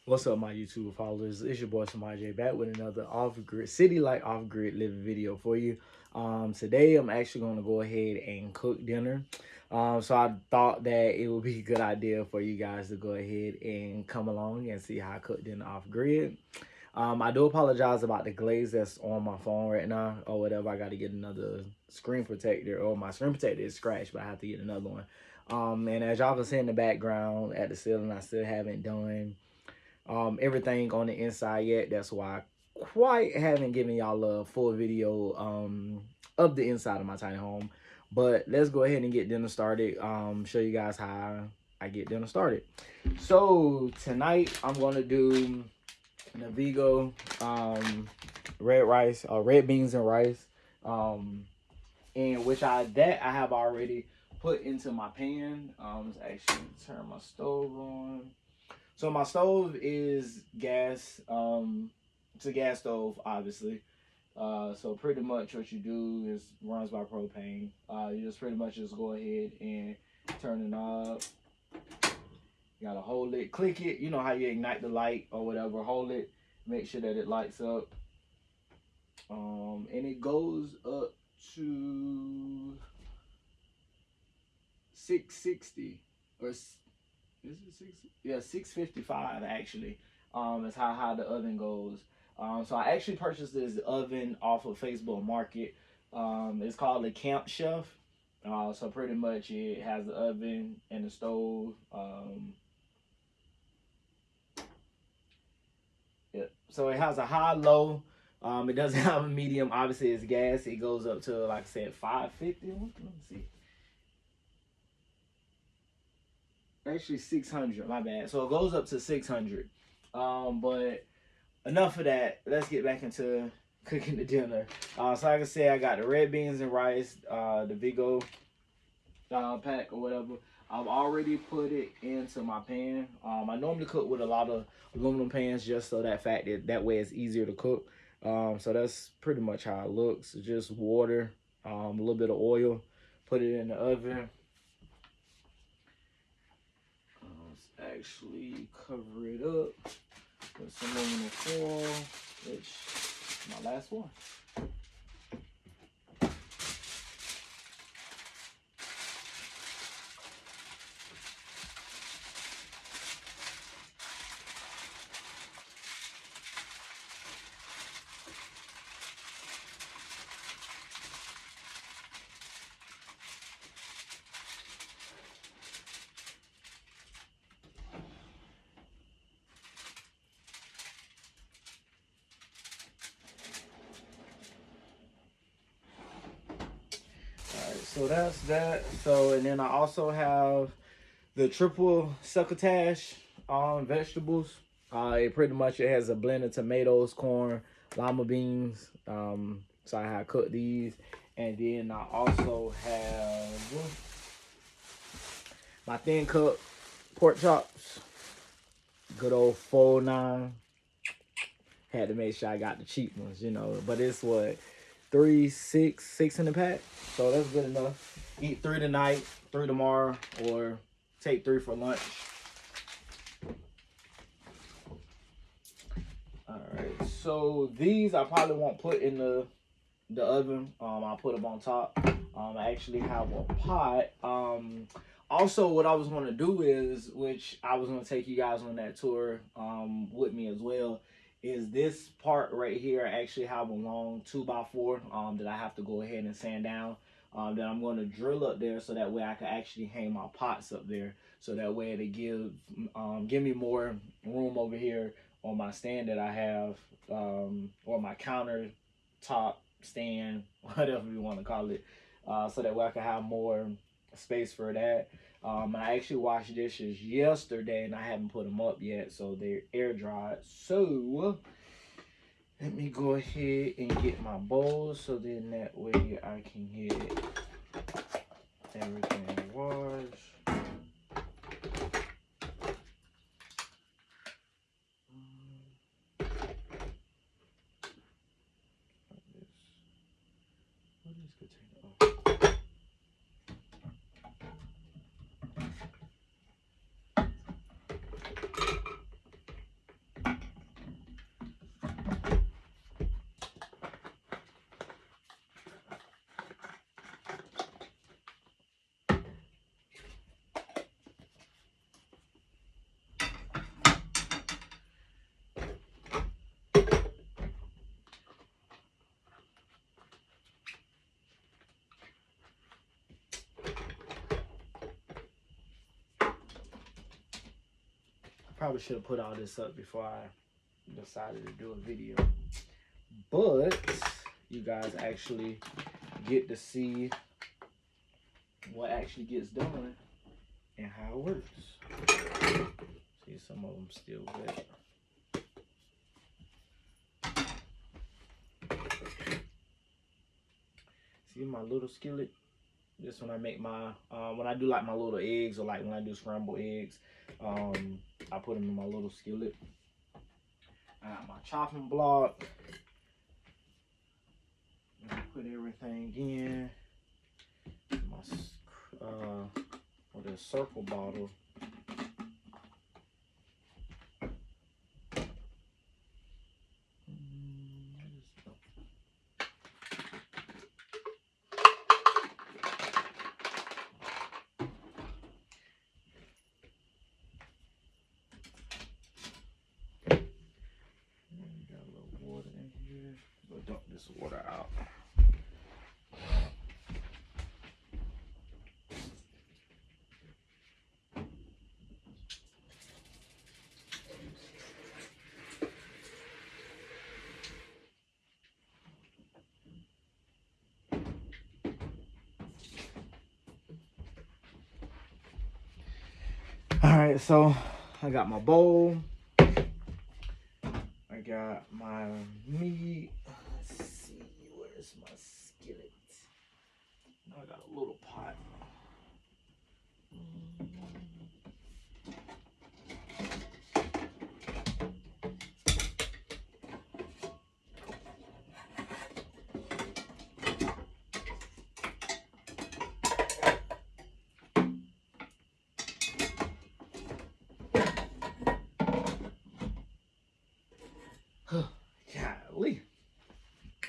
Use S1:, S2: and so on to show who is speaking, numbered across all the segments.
S1: What's up, my YouTube followers? It's your boy Samaj J back with another off-grid city like off-grid living video for you. Today I'm actually going to go ahead and cook dinner. So I thought that it would be a good idea for you guys to go ahead and come along and see how I cook dinner off-grid. I do apologize about the glaze that's on my phone right now or whatever. I got to get another screen protector, or my screen protector is scratched, but I have to get another one. And as y'all can see in the background at the ceiling, I still haven't done everything on the inside yet. That's why I quite haven't given y'all a full video of the inside of my tiny home. But let's go ahead and get dinner started. Show you guys how I get dinner started. So tonight I'm gonna do Navigo red rice or red beans and rice. In which I have already put into my pan. Let's actually turn my stove on. So my stove is gas. It's a gas stove, obviously. So pretty much what you do is runs by propane. You just pretty much just go ahead and turn the knob. You gotta hold it, click it. You know how you ignite the light or whatever. Hold it, make sure that it lights up. And it goes up to 660 or is it 6? Yeah, 655 actually. Is how high the oven goes. So I actually purchased this oven off of Facebook Market. It's called the Camp Chef. So pretty much it has the oven and the stove. Yeah. So it has a high, low. It doesn't have a medium. Obviously, it's gas. It goes up to, like I said, 550. Let me see. Actually, 600. My bad. So it goes up to 600. But enough of that. Let's get back into cooking the dinner. So like I said, I got the red beans and rice, the Vigo pack or whatever. I've already put it into my pan. I normally cook with a lot of aluminum pans just so that way it's easier to cook. So that's pretty much how it looks. It's just water, a little bit of oil. Put it in the oven. Let's actually cover it up with some aluminum foil, which is my last one. So that's that. So and then I also have the triple succotash vegetables. It pretty much it has a blend of tomatoes, corn, lima beans. So I have cooked these, and then I also have my thin cut pork chops. Good old 4-9. Had to make sure I got the cheap ones, you know. But it's what 6 in the pack, so that's good enough. Eat 3 tonight, 3 tomorrow, or take 3 for lunch. All right, so these I probably won't put in the oven. I'll put them on top. I actually have a pot. Also, what I was going to do is, which I was going to take you guys on that tour with me as well, is this part right here. I actually have a long 2x4 that I have to go ahead and sand down. That I'm going to drill up there so that way I can actually hang my pots up there. So that way to give me more room over here on my stand that I have, or my countertop stand, whatever you want to call it, so that way I can have more space for that. I actually washed dishes yesterday and I haven't put them up yet, so they're air dried. So let me go ahead and get my bowls so then that way I can get everything washed. What is container? Oh. probably should have put all this up before I decided to do a video. But you guys actually get to see what actually gets done and how it works. See, some of them still wet. See my little skillet? This when I make my, when I do like my little eggs, or like when I do scrambled eggs, I put them in my little skillet. I got my chopping block. Put everything in. My, with a circle bottle. Dump this water out. All right, so I got my bowl. I got my meat. Let's see, where's my skillet? Now I got a little pot. Golly.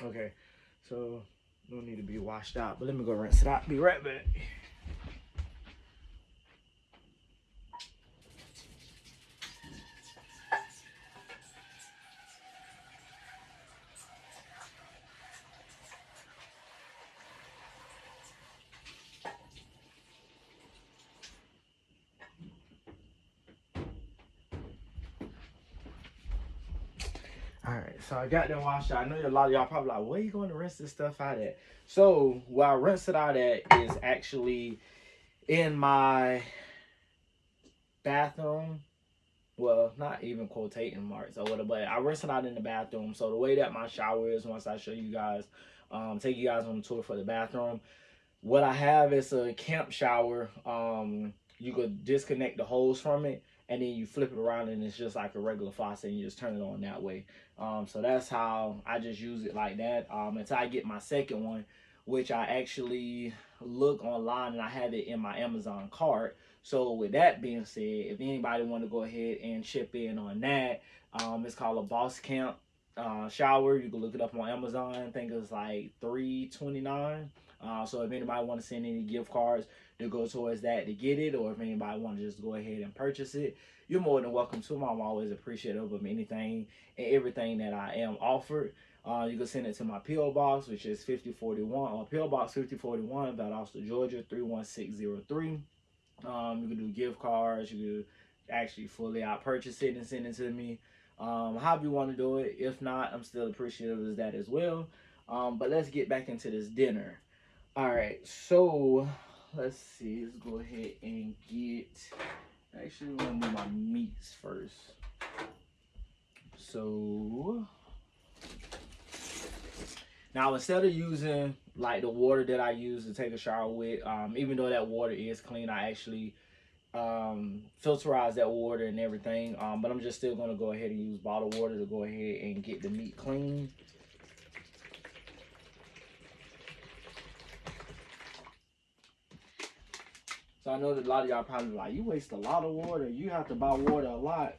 S1: Okay, so no need to be washed out, but let me go rinse it out. Be right back. All right, so I got that washed out. I know a lot of y'all probably like, where you going to rinse this stuff out at? So where I rinse it out at is actually in my bathroom. Well, not even quotating marks or whatever, but I rinse it out in the bathroom. So the way that my shower is, once I show you guys, take you guys on the tour for the bathroom, what I have is a camp shower. You could disconnect the hose from it, and then you flip it around, and it's just like a regular faucet, and you just turn it on that way. So that's how I just use it like that until I get my second one, which I actually look online, and I have it in my Amazon cart. So with that being said, if anybody want to go ahead and chip in on that, it's called a Boss Camp shower. You can look it up on Amazon. I think it's like $3.29. So if anybody want to send any gift cards to go towards that to get it, or if anybody want to just go ahead and purchase it, you're more than welcome to. I'm always appreciative of anything and everything that I am offered. You can send it to my P.O. Box, which is 5041, or P.O. Box 5041, Valdosta, Georgia 31603. You can do gift cards. You can actually fully out purchase it and send it to me. However you want to do it. If not, I'm still appreciative of that as well. But let's get back into this dinner. All right, so let's see. Let's go ahead and get. Actually, we're gonna do my meats first. So now, instead of using like the water that I use to take a shower with, even though that water is clean, I actually filterize that water and everything. But I'm just still gonna go ahead and use bottled water to go ahead and get the meat clean. So I know that a lot of y'all probably like, you waste a lot of water. You have to buy water a lot.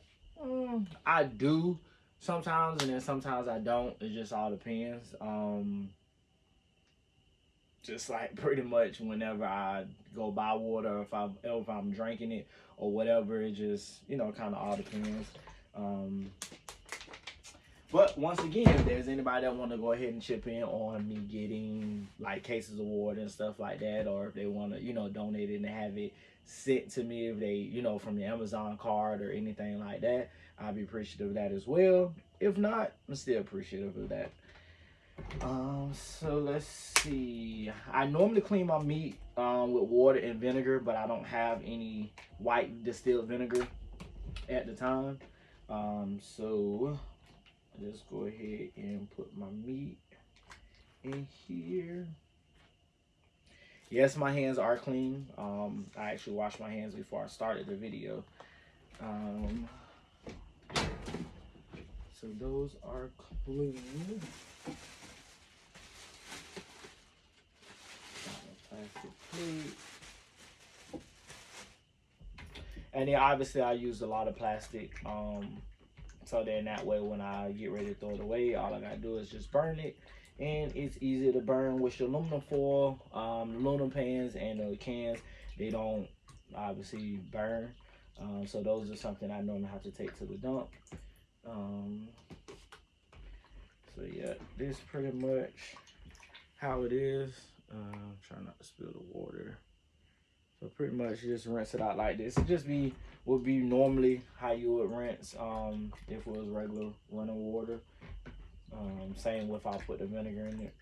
S1: I do sometimes, and then sometimes I don't. It just all depends. Just like pretty much whenever I go buy water, or if I'm drinking it or whatever, it just, you know, kind of all depends. But once again, if there's anybody that want to go ahead and chip in on me getting like cases award and stuff like that, or if they want to, donate it and have it sent to me, if they, from the Amazon card or anything like that, I'll be appreciative of that as well. If not, I'm still appreciative of that. So let's see. I normally clean my meat with water and vinegar, but I don't have any white distilled vinegar at the time. So let's go ahead and put my meat in here. Yes, my hands are clean. I actually washed my hands before I started the video. So those are clean. Plastic plate. And then obviously I use a lot of plastic. So then that way when I get ready to throw it away, all I gotta do is just burn it. And it's easy to burn with your aluminum foil, aluminum pans and the cans. They don't obviously burn. So those are something I normally have to take to the dump. So yeah, this is pretty much how it is. Try not to spill the water. So pretty much just rinse it out like this. It just would be normally how you would rinse if it was regular running water. Same with I put the vinegar in it.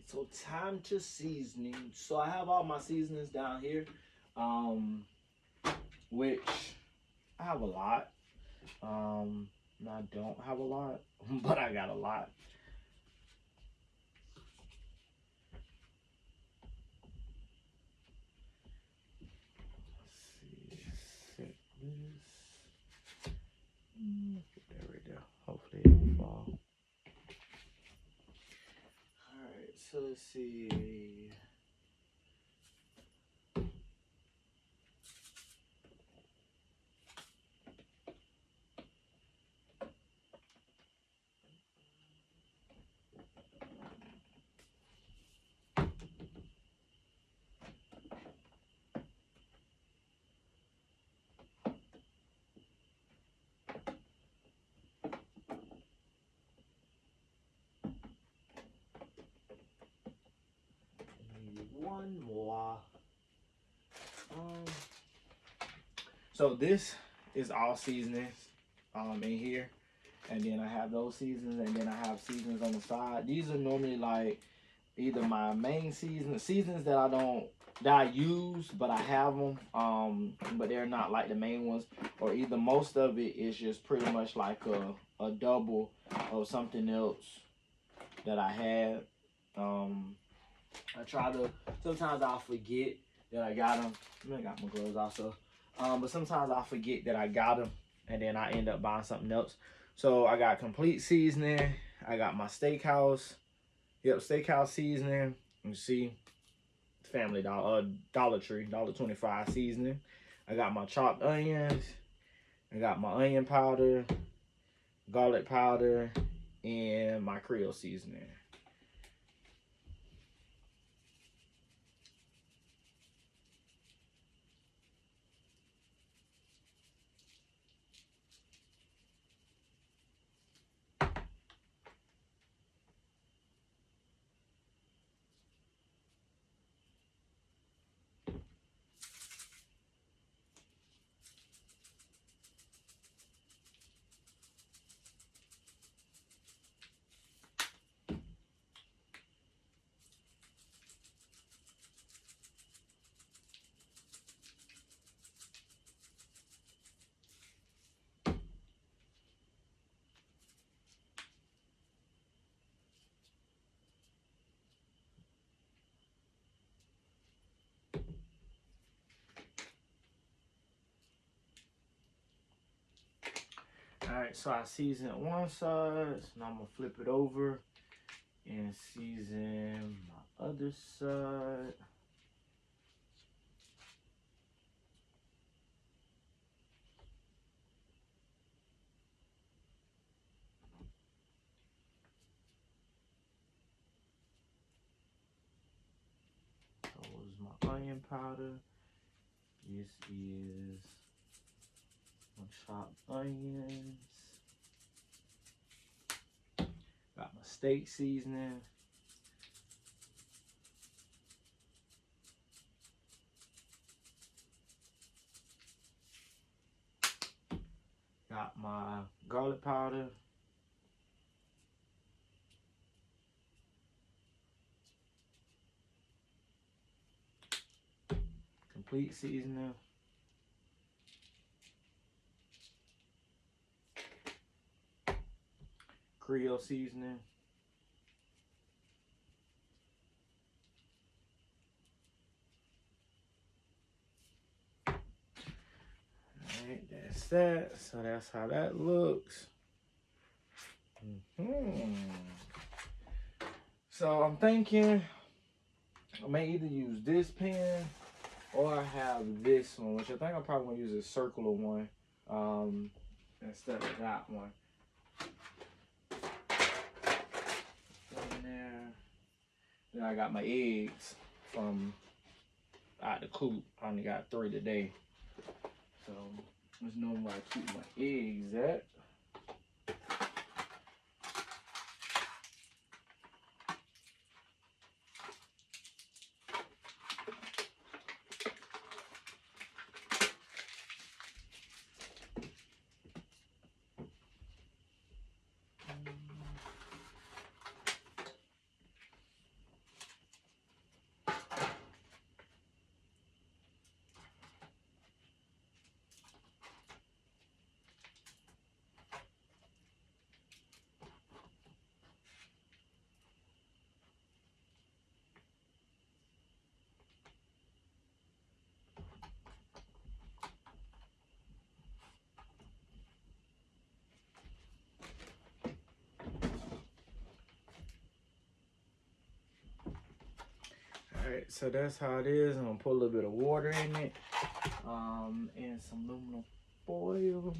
S1: So time to seasoning. So I have all my seasonings down here, which I have a lot. I don't have a lot, but I got a lot. Let's see, set this. Put that right there. Hopefully it won't fall. Alright, so let's see. One more. So this is all seasonings in here, and then I have those seasonings, and then I have seasonings on the side. These are normally like either my main seasonings that I use, but I have them, but they're not like the main ones, or either most of it is just pretty much like a double of something else that I had. I try to, sometimes I'll forget that I got them. I got my gloves also. But sometimes I forget that I got them, and then I end up buying something else. So I got complete seasoning. I got my steakhouse. Yep, steakhouse seasoning. You see, Family Dollar, Dollar Tree, $1.25 seasoning. I got my chopped onions. I got my onion powder, garlic powder, and my Creole seasoning. Alright, so I seasoned one side. So now I'm gonna flip it over and season my other side. That was my onion powder. This is my chopped onions. Got my steak seasoning. Got my garlic powder. Complete seasoning. Creole seasoning. Alright, that's that. So that's how that looks. So I'm thinking I may either use this pan or I have this one, which I think I'm probably gonna use a circular one instead of that one. In there. Then I got my eggs from out the coop. I only got 3 today. So let's know where I keep my eggs at. Alright, so that's how it is. I'm gonna put a little bit of water in it, and some aluminum foil.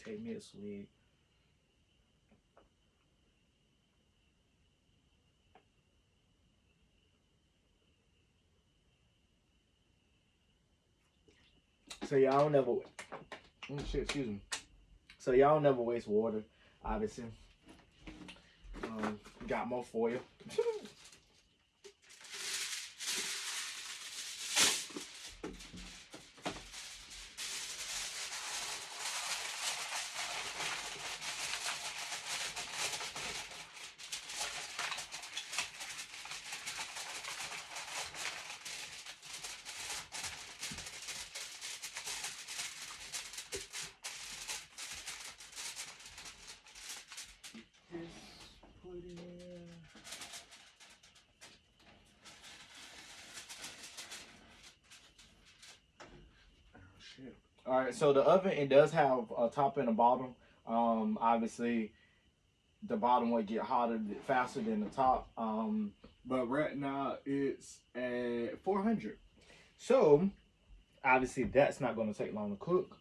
S1: Take me a swig. So y'all never, excuse me. So y'all never waste water, obviously. Got more foil. All right, so the oven, it does have a top and a bottom. Obviously, the bottom will get hotter faster than the top. But right now it's at 400. So obviously that's not going to take long to cook.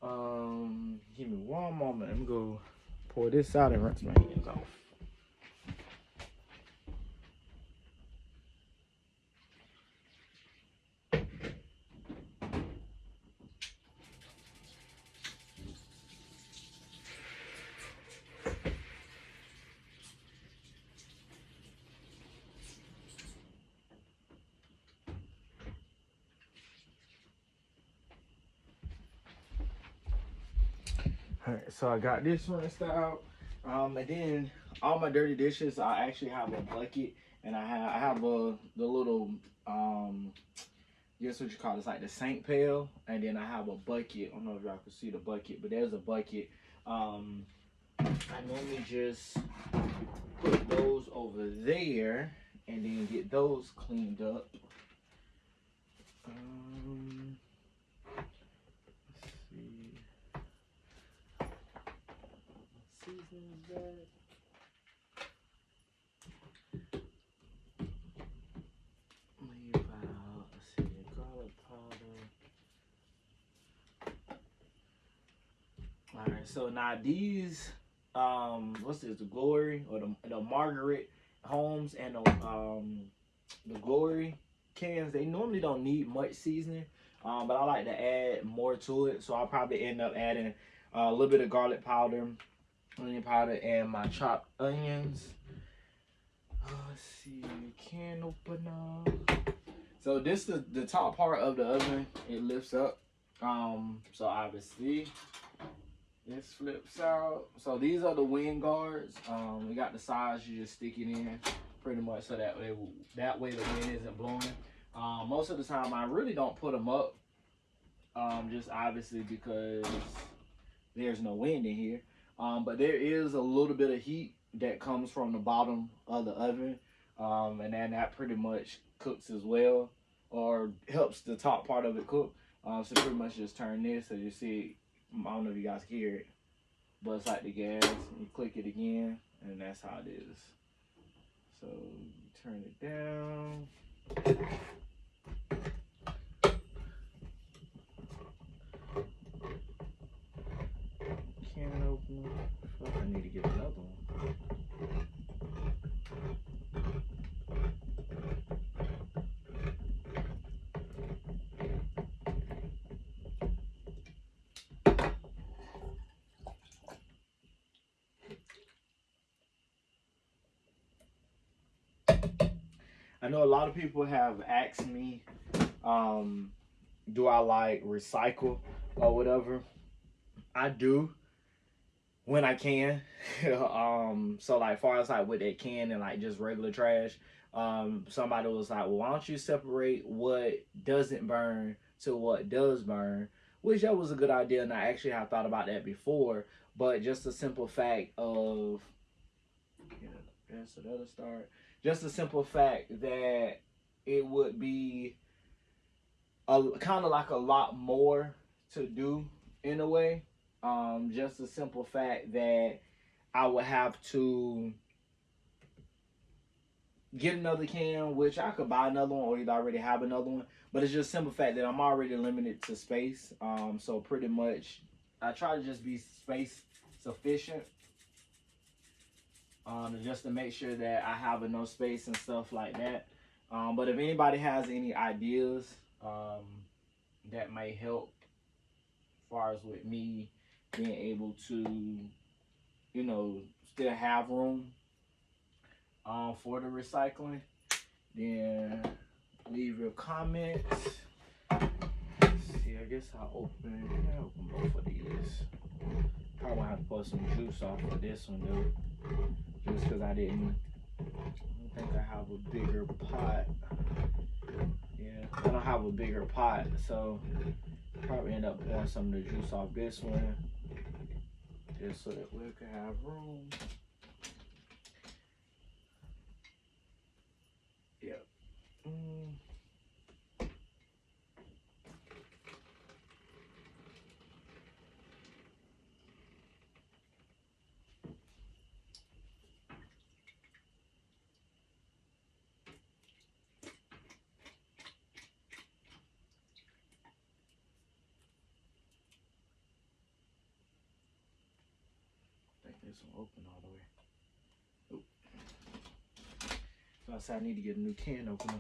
S1: Give me one moment. Let me go pour this out and rinse my hands off. All right, so I got this rinsed out, and then all my dirty dishes, I actually have a bucket, and I have the little guess what you call it? It's like the Saint pail, and then I have a bucket. I don't know if y'all can see the bucket, but there's a bucket. I normally just put those over there and then get those cleaned up. Let's see. What season is that? Leave out, let's see, garlic powder. Alright, so now these, what's this, the Glory, or the Margaret Holmes, and the Glory cans, they normally don't need much seasoning, but I like to add more to it, so I'll probably end up adding a little bit of garlic powder, onion powder, and my chopped onions. Let's see, can opener. So this is the top part of the oven. It lifts up. So obviously this flips out. So these are the wind guards. We got the sides. You just stick it in pretty much so that way the wind isn't blowing. Most of the time I really don't put them up. Just obviously because there's no wind in here. But there is a little bit of heat that comes from the bottom of the oven, and then that pretty much cooks as well, or helps the top part of it cook. So pretty much just turn this, so you see, I don't know if you guys hear it, but it's like the gas, you click it again, and that's how it is. So you turn it down. Can opener. I need to get another one. I know a lot of people have asked me, do I like recycle or whatever? I do when I can. So like far as like with that can and like just regular trash, somebody was like, well, why don't you separate what doesn't burn to what does burn? Which that was a good idea, and I actually have thought about that before. But just the simple fact of, so that'll start. Just the simple fact that it would be kind of like a lot more to do in a way. Just the simple fact that I would have to get another can, which I could buy another one or either already have another one. But it's just simple fact that I'm already limited to space. So pretty much I try to just be space sufficient. Just to make sure that I have enough space and stuff like that. But if anybody has any ideas that may help as far as with me being able to, still have room for the recycling, then leave your comments. Let's see, I guess I'll open both of these. Probably have to put some juice off of this one though, just because I don't think I have a bigger pot. Yeah, I don't have a bigger pot, so probably end up pouring some of the juice off this one, just so that we can have room. Yep. This one open all the way. Oop. So I said I need to get a new can opener.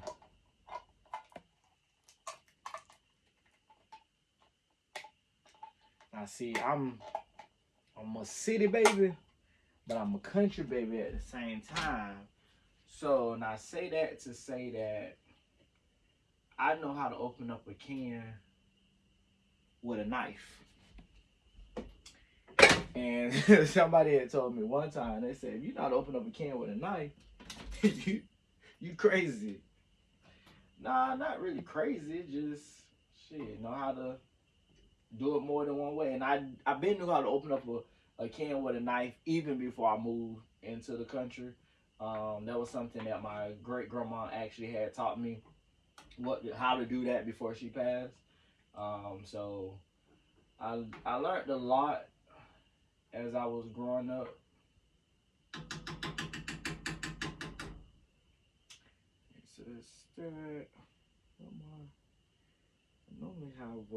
S1: Now see, I'm a city baby, but I'm a country baby at the same time. So now I say that to say that I know how to open up a can with a knife. And somebody had told me one time, they said, if you know how to open up a can with a knife, you crazy. Nah, not really crazy. Just shit, know how to do it more than one way. And I've been knew how to open up a can with a knife even before I moved into the country. That was something that my great grandma actually had taught me how to do that before she passed. So I learned a lot as I was growing up. It says that I normally have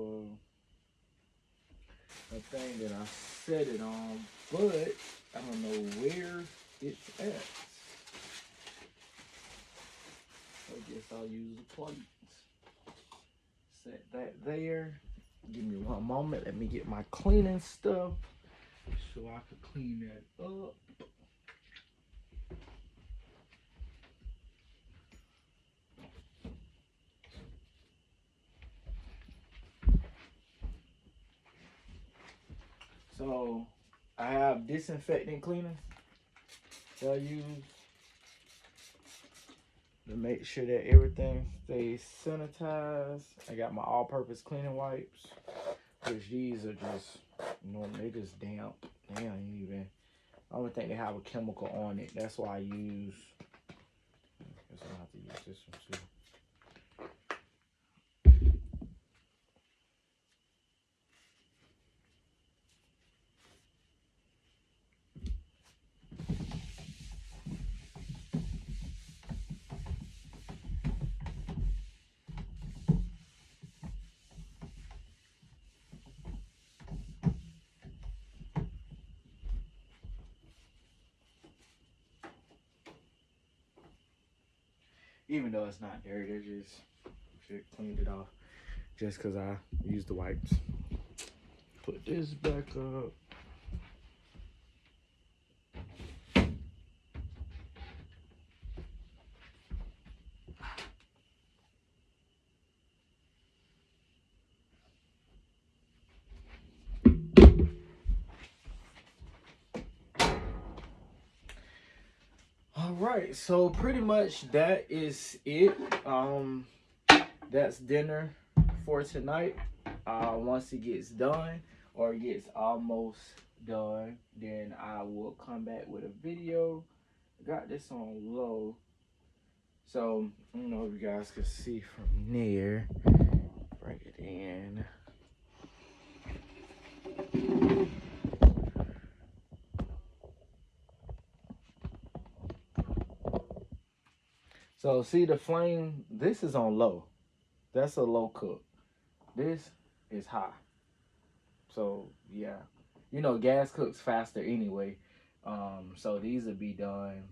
S1: a thing that I set it on, but I don't know where it's at. I guess I'll use the plates. Set that there. Give me one moment. Let me get my cleaning stuff so I can clean that up. So I have disinfectant cleaner that I use to make sure that everything stays sanitized. I got my all-purpose cleaning wipes, which these are just, they just damp. They don't even, I don't think they have a chemical on it. That's why I use, I guess I'll have to use this one too. Even though it's not dirty, I just cleaned it off just because I used the wipes. Put this back up. All right, so pretty much that is it. That's dinner for tonight. Once it gets done or it gets almost done, then I will come back with a video. I got this on low, so I don't know if you guys can see from there. Bring it in. So see the flame, this is on low. That's a low cook. This is high. So yeah, gas cooks faster anyway. So these will be done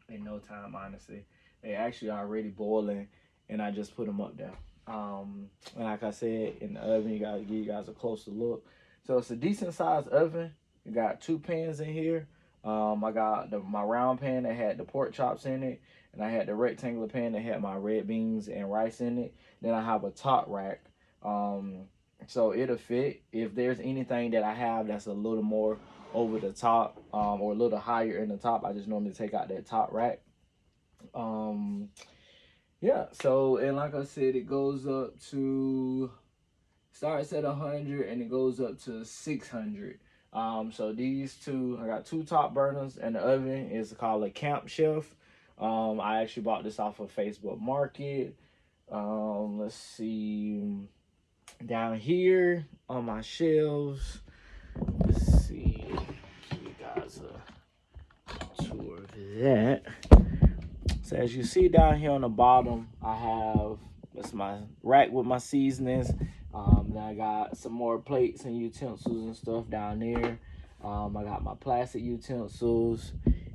S1: in no time, honestly. They actually already boiling, and I just put them up there. And like I said, in the oven, you gotta give you guys a closer look. So it's a decent sized oven. You got 2 pans in here. I got my round pan that had the pork chops in it, and I had the rectangular pan that had my red beans and rice in it. Then I have a top rack. So it'll fit. If there's anything that I have that's a little more over the top, or a little higher in the top, I just normally take out that top rack. Yeah, so, and like I said, it goes up to, starts at 100 and it goes up to 600. So these two, I got 2 top burners, and the oven is called a Camp Chef. I actually bought this off of Facebook Market. Let's see, down here on my shelves, let's see, give you guys a tour of that. So as you see down here on the bottom, I have, that's my rack with my seasonings. Then I got some more plates and utensils and stuff down there. I got my plastic utensils.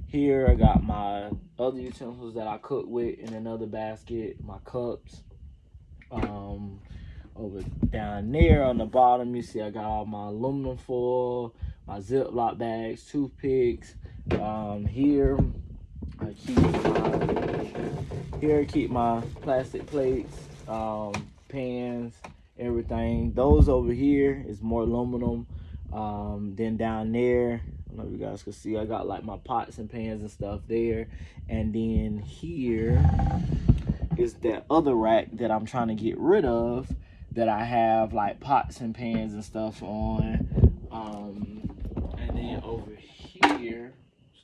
S1: Here I got my other utensils that I cook with in another basket, my cups. Over down there on the bottom, you see I got all my aluminum foil, my Ziploc bags, toothpicks. Here I keep my plastic plates, pans, everything. Those over here is more aluminum. Then down there, I don't know if you guys can see, I got like my pots and pans and stuff there. And then here is that other rack that I'm trying to get rid of, that I have like pots and pans and stuff on. And then over here,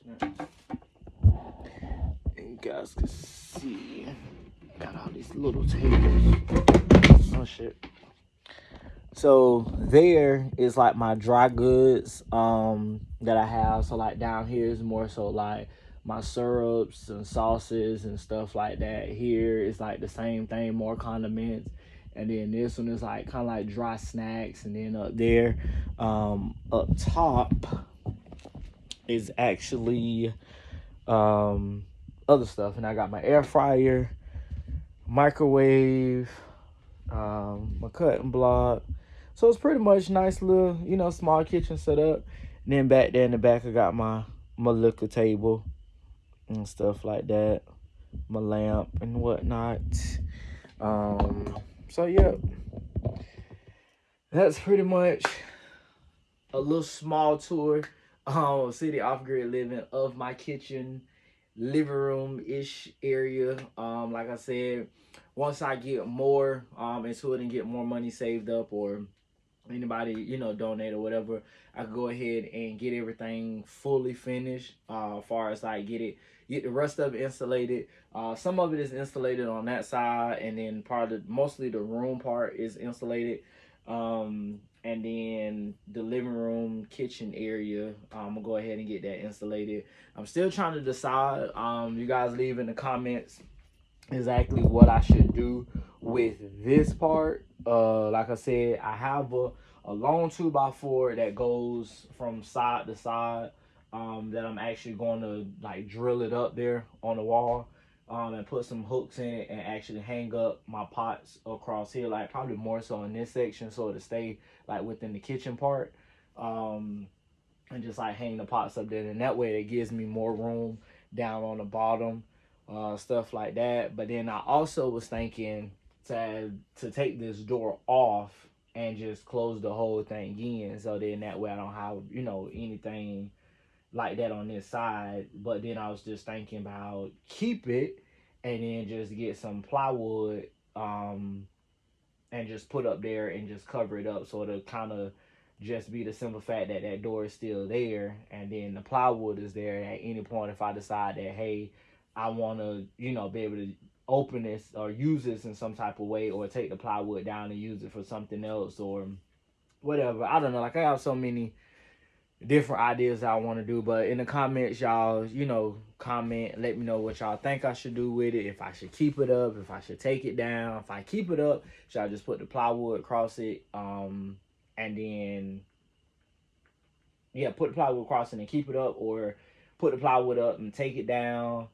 S1: and you guys can see, got all these little tables. Oh shit. So there is like my dry goods that I have. So like down here is more so like my syrups and sauces and stuff like that. Here is like the same thing, more condiments. And then this one is like kind of like dry snacks. And then up there, up top is actually other stuff. And I got my air fryer, microwave, my cutting block. So it's pretty much nice little, you know, small kitchen setup. And then back there in the back, I got my liquor table and stuff like that, my lamp and whatnot. So yeah, that's pretty much a little small tour, city off-grid living of my kitchen, living room ish area. Like I said, once I get more into it and get more money saved up, or anybody, you know, donate or whatever, I could go ahead and get everything fully finished, as far as like get the rest of it insulated. Some of it is insulated on that side, and then mostly the room part is insulated. And then the living room kitchen area, I'm gonna go ahead and get that insulated. I'm still trying to decide. You guys leave in the comments exactly what I should do with this part. Like I said, I have a long 2x4 that goes from side to side, that I'm actually going to like drill it up there on the wall, and put some hooks in it and actually hang up my pots across here, like probably more so in this section, so to stay like within the kitchen part, and just like hang the pots up there, and that way it gives me more room down on the bottom, stuff like that. But then I also was thinking to take this door off and just close the whole thing in, so then that way I don't have, you know, anything like that on this side. But then I was just thinking about keep it and then just get some plywood, and just put up there and just cover it up, so it'll kind of just be the simple fact that that door is still there, and then the plywood is there at any point if I decide that, hey, I want to, you know, be able to open this or use this in some type of way, or take the plywood down and use it for something else or whatever. I don't know, like I have so many different ideas I want to do. But in the comments, y'all, you know, comment, let me know what y'all think I should do with it. If I should keep it up, if I should take it down. If I keep it up, should I just put the plywood across it, and then yeah, put the plywood across it and keep it up, or put the plywood up and take it down,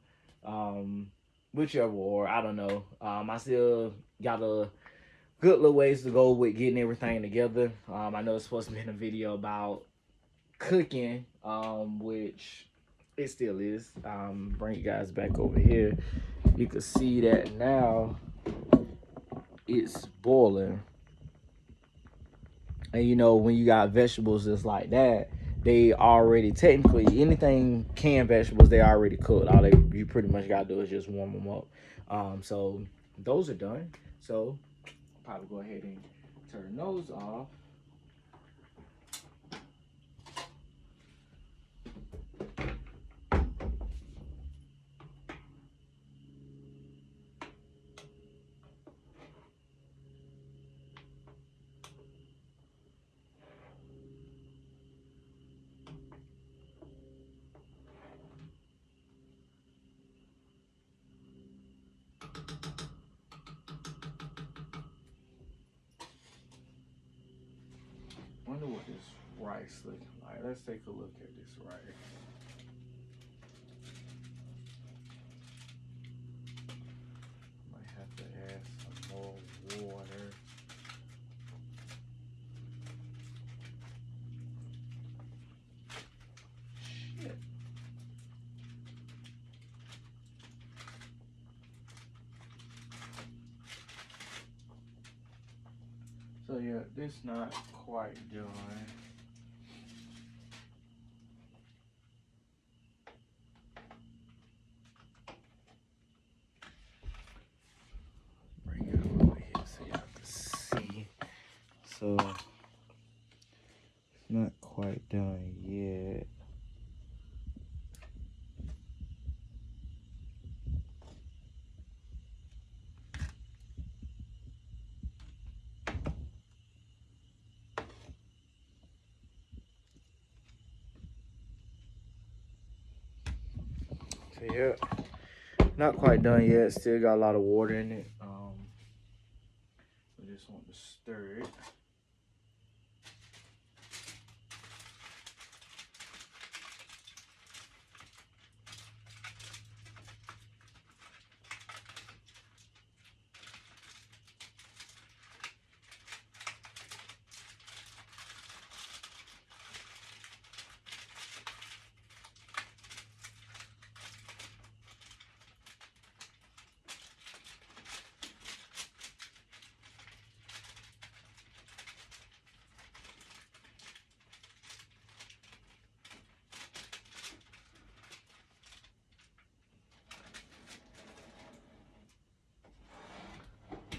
S1: whichever. Or I don't know. I still got a good little ways to go with getting everything together. I know it's supposed to be in a video about cooking, which it still is. Bring you guys back over here. You can see that now it's boiling. And you know, when you got vegetables just like that, they already, technically anything canned vegetables, they already cooked. All you pretty much gotta do is just warm them up. So those are done. So I'll probably go ahead and turn those off. Wonder what this rice looking like. Let's take a look at this rice. Might have to add some more water. Shit. So yeah, this not quite done. so it's not quite done yet. So yeah, not quite done yet. Still got a lot of water in it. I just want to stir it.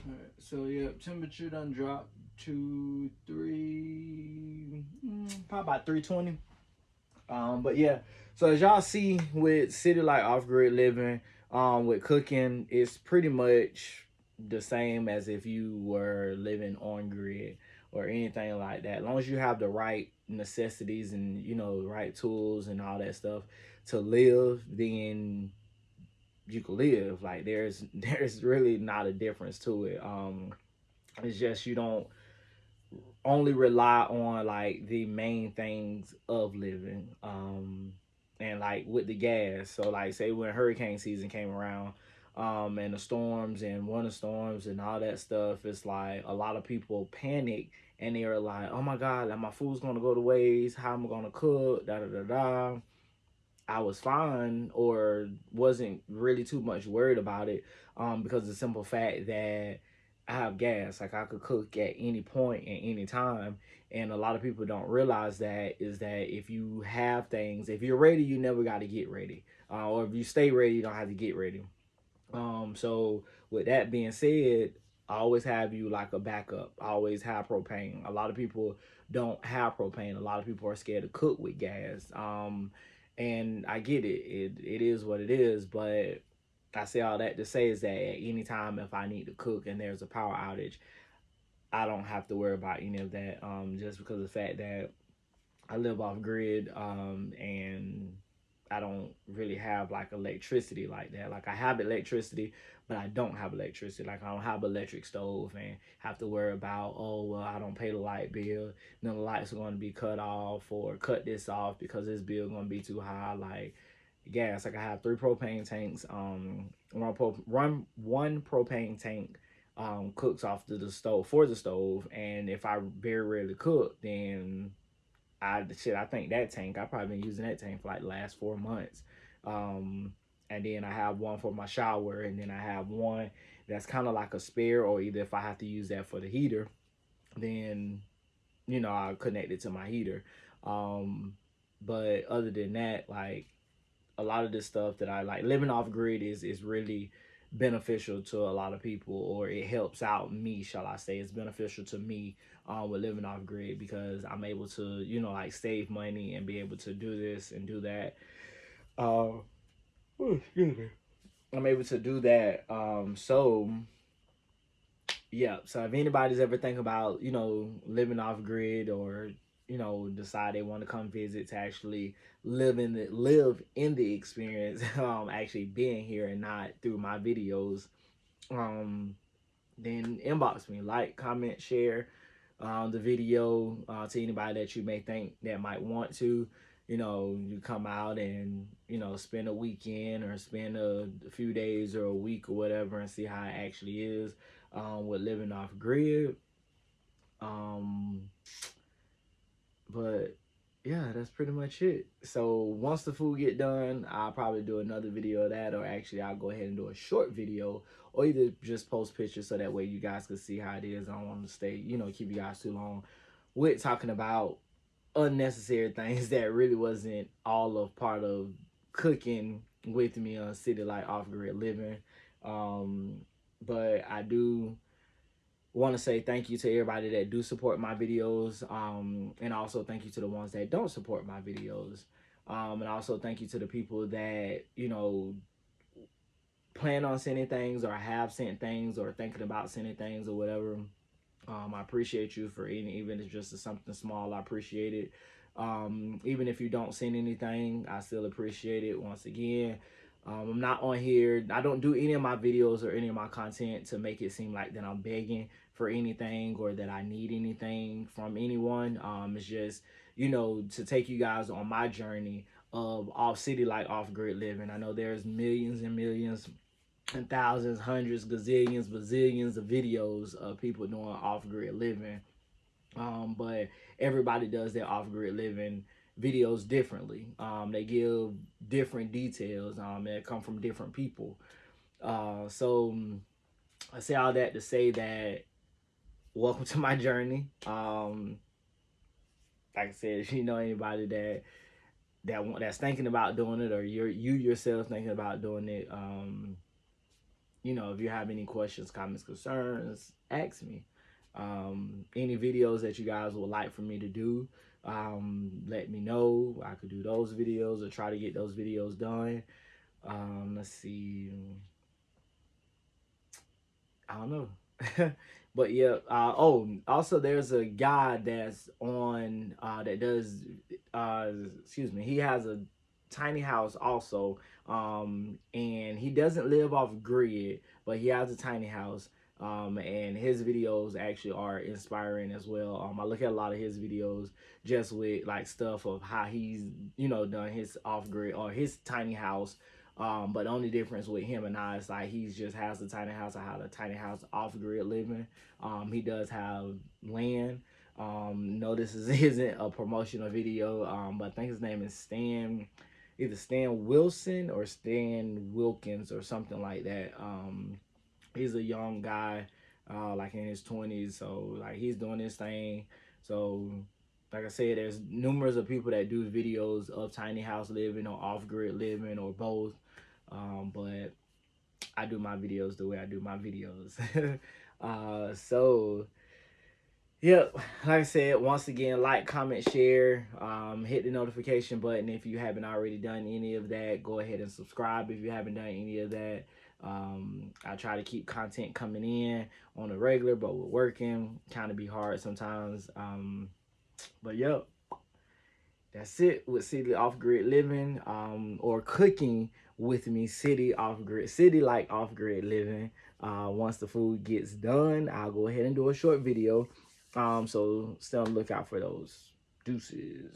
S1: Alright, so yeah, temperature done dropped to probably about 320. But yeah, so as y'all see with City Light Off Grid Living, with cooking, it's pretty much the same as if you were living on grid or anything like that. As long as you have the right necessities and the right tools and all that stuff to live, then you can live. Like there's really not a difference to it. It's just you don't only rely on like the main things of living. And like with the gas, so like say when hurricane season came around, and the storms and winter storms and all that stuff, it's like a lot of people panic and they are like, oh my god, like my food's gonna go to waste, how am I gonna cook, da da da da. I was fine or wasn't really too much worried about it, because of the simple fact that I have gas. Like I could cook at any point and any time. And a lot of people don't realize that is that if you have things, if you're ready, you never got to get ready. Or if you stay ready, you don't have to get ready. So with that being said, I always have you like a backup. I always have propane. A lot of people don't have propane. A lot of people are scared to cook with gas. And I get it. It is what it is. But I say all that to say is that at any time if I need to cook and there's a power outage, I don't have to worry about any of that. Just because of the fact that I live off grid, and I don't really have like electricity like that. Like I have electricity, but I don't have electricity. Like I don't have electric stove and have to worry about, oh well, I don't pay the light bill. Then the lights are going to be cut off or cut this off because this bill going to be too high. Like gas, like I have 3 propane tanks. One propane tank cooks off to the stove for the stove, and if I very rarely cook, then I think that tank I probably been using that tank for like the last 4 months. And then I have one for my shower, and then I have one that's kind of like a spare, or either if I have to use that for the heater, then I'll connect it to my heater. But other than that, like a lot of this stuff that I like living off grid is really beneficial to a lot of people, or it helps out me, shall I say. It's beneficial to me with living off grid because I'm able to like save money and be able to do this and do that. Excuse me. I'm able to do that. So yeah, so if anybody's ever thinking about living off grid, or decide they want to come visit to actually live in the experience, actually being here and not through my videos, um then inbox me, like, comment, share the video to anybody that you may think that might want to you come out and spend a weekend or spend a few days or a week or whatever and see how it actually is with living off grid. um but yeah, that's pretty much it. So once the food get done, I'll probably do another video of that, or actually I'll go ahead and do a short video, or either just post pictures so that way you guys can see how it is. I don't want to stay keep you guys too long with talking about unnecessary things that really wasn't all of part of cooking with me on City Light Off Grid Living. But I do want to say thank you to everybody that do support my videos, and also thank you to the ones that don't support my videos, and also thank you to the people that, you know, plan on sending things or have sent things or thinking about sending things or whatever. I appreciate you for even if it's just something small. I appreciate it. Even if you don't send anything, I still appreciate it. Once again, I'm not on here. I don't do any of my videos or any of my content to make it seem like that I'm begging for anything or that I need anything from anyone. It's just, you know, to take you guys on my journey of off city like off grid living. I know there's millions and millions and thousands, hundreds, gazillions, bazillions of videos of people doing off grid living. But everybody does their off grid living videos differently. They give different details that come from different people. So I say all that to say that welcome to my journey. Like I said, if you know anybody that's thinking about doing it, or you yourself thinking about doing it, you know, if you have any questions, comments, concerns, ask me. Any videos that you guys would like for me to do, let me know. I could do those videos or try to get those videos done. Let's see. I don't know. But yeah, oh, also there's a guy that's on that does excuse me, he has a tiny house also, and he doesn't live off grid, but he has a tiny house, and his videos actually are inspiring as well. I look at a lot of his videos just with like stuff of how he's, you know, done his off grid or his tiny house. But the only difference with him and I is like he's just has a tiny house. I have a tiny house off grid living. He does have land. No, this isn't a promotional video. But I think his name is Stan, either Stan Wilson or Stan Wilkins or something like that. He's a young guy, like in his 20s. So like he's doing this thing. So like I said, there's numerous of people that do videos of tiny house living or off grid living or both. But I do my videos the way I do my videos. So yeah, like I said, once again, like, comment, share, hit the notification button if you haven't already done any of that. Go ahead and subscribe if you haven't done any of that. I try to keep content coming in on a regular, but we're working, kind of be hard sometimes. But yeah, that's it with City Off Grid Living, or cooking with me, City Off Grid, City like Off Grid Living. Once the food gets done, I'll go ahead and do a short video. So stay on the lookout for those. Deuces.